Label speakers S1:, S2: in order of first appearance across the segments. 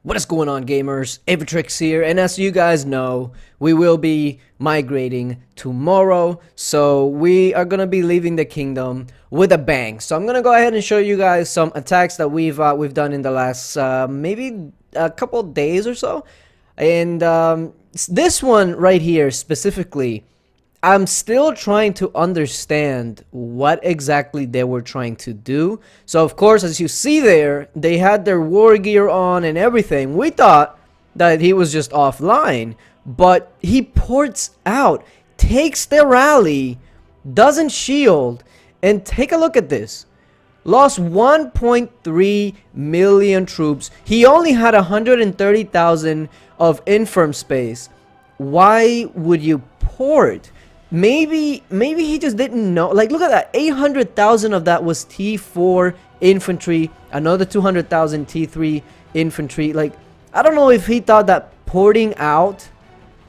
S1: What is going on, gamers? Aevatrex here, and as you guys know, we will be migrating tomorrow, so we are gonna be leaving the kingdom with a bang. So I'm gonna go ahead and show you guys some attacks that we've done in the last maybe a couple days or so, and this one right here specifically, I'm still trying to understand what exactly they were trying to do. So of course, as you see there, they had their war gear on and everything. We thought that he was just offline, but he ports out, takes the rally, doesn't shield, and take a look at this. Lost 1.3 million troops. He only had 130,000 of infirm space. Why would you port? Maybe he just didn't know. Like, look at that. 800,000 of that was T4 infantry. Another 200,000 T3 infantry. Like, I don't know if he thought that porting out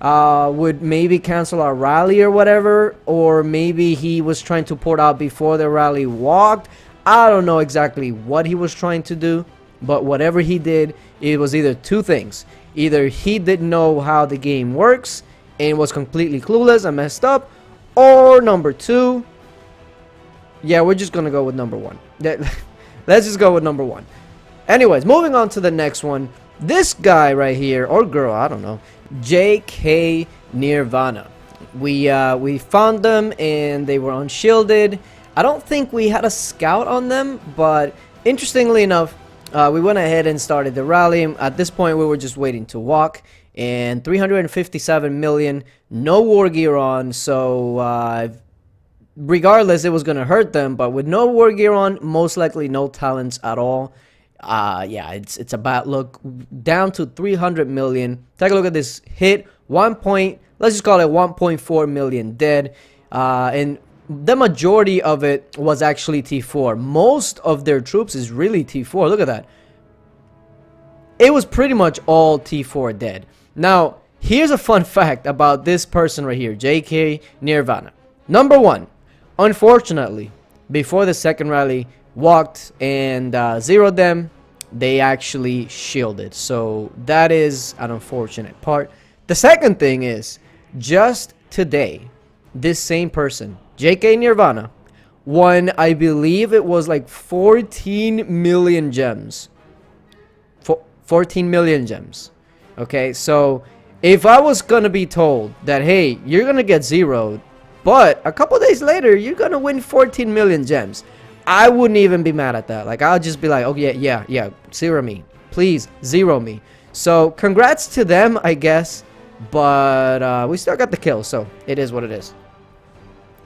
S1: would maybe cancel our rally or whatever. Or maybe he was trying to port out before the rally walked. I don't know exactly what he was trying to do. But whatever he did, it was either two things. Either he didn't know how the game works and was completely clueless and messed up, or number two, yeah, we're just gonna go with number one. Let's just go with number one. Anyways, moving on to the next one. This guy right here, or girl, I don't know, JK Nirvana. We found them and they were unshielded. I don't think we had a scout on them, but interestingly enough, we went ahead and started the rally. At this point, we were just waiting to walk. And 357 million, no war gear on, so regardless, it was gonna hurt them. But with no war gear on, most likely no talents at all. Yeah, it's a bad look. Down to 300 million. Take a look at this hit. Let's just call it 1.4 million dead. And the majority of it was actually T4. Most of their troops is really T4. Look at that. It was pretty much all T4 dead. Now, here's a fun fact about this person right here, JK Nirvana. Number one, unfortunately, before the second rally walked and zeroed them, they actually shielded. So that is an unfortunate part. The second thing is, just today, this same person, JK Nirvana, won, I believe it was like 14 million gems. 14 million gems. Okay, so if I was gonna be told that, hey, you're gonna get zeroed, but a couple days later you're gonna win 14 million gems, I wouldn't even be mad at that. Like, I'll just be like, oh yeah, zero me, please, zero me. So congrats to them, I guess, but we still got the kill, so it is what it is.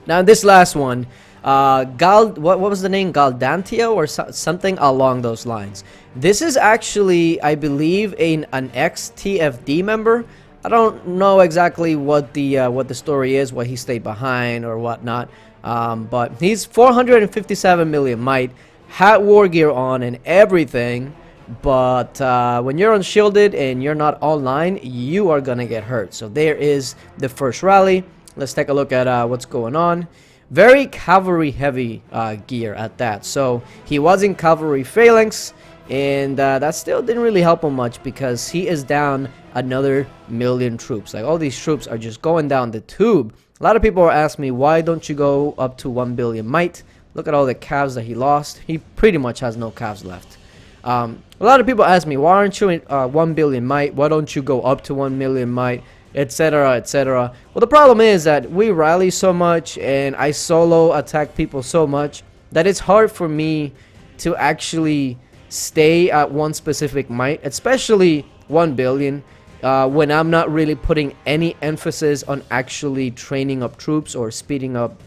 S1: Now this last one, what was the name? Galdantia or something along those lines. This is actually, I believe, an ex-TFD member. I don't know exactly what the story is, what he stayed behind or whatnot. But he's 457 million might, had war gear on and everything. But when you're unshielded and you're not online, you are gonna get hurt. So there is the first rally. Let's take a look at what's going on. Very cavalry heavy gear at that. So he was in cavalry phalanx, and that still didn't really help him much because he is down another million troops. Like, all these troops are just going down the tube. A lot of people are asking me, why don't you go up to 1 billion might? Look at all the calves that he lost. He pretty much has no calves left. A lot of people ask me, why aren't you in 1 billion might? Why don't you go up to 1 million might? Etc, etc. Well, the problem is that we rally so much and I solo attack people so much that it's hard for me to actually stay at one specific might, especially 1 billion, when I'm not really putting any emphasis on actually training up troops or speeding up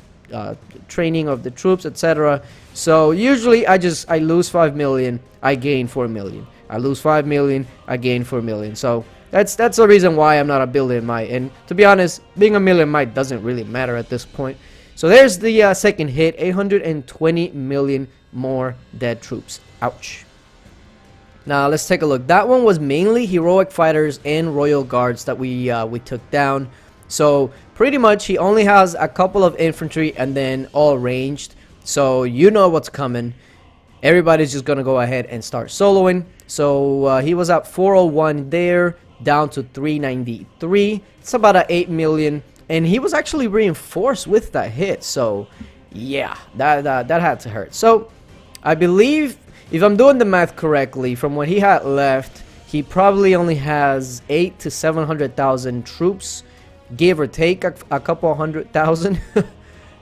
S1: training of the troops, etc. So usually I lose 5 million, I gain 4 million. I lose 5 million, I gain 4 million. So that's the reason why I'm not a billion might. And to be honest, being a million might doesn't really matter at this point. So there's the second hit. 820 million more dead troops. Ouch. Now let's take a look. That one was mainly heroic fighters and royal guards that we took down. So pretty much he only has a couple of infantry and then all ranged. So you know what's coming. everybody's just gonna go ahead and start soloing. So he was at 401 there, down to 393. It's about a 8 million, and he was actually reinforced with that hit. So yeah, that had to hurt. So I believe, if I'm doing the math correctly, from what he had left, he probably only has 8 to 700,000 troops, give or take a couple 100,000.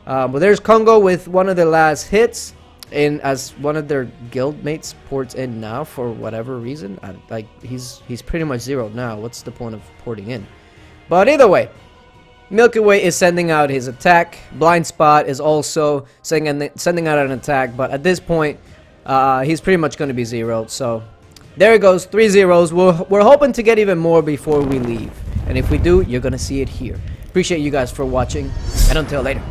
S1: But there's Congo with one of the last hits, and as one of their guild mates ports in now for whatever reason. He's pretty much zeroed now. What's the point of porting in? But either way, Milky Way is sending out his attack. Blind Spot is also sending out an attack, but at this point, he's pretty much going to be zeroed. So there it goes, 3 zeros. We're hoping to get even more before we leave, and if we do, you're going to see it here. Appreciate you guys for watching, and until later.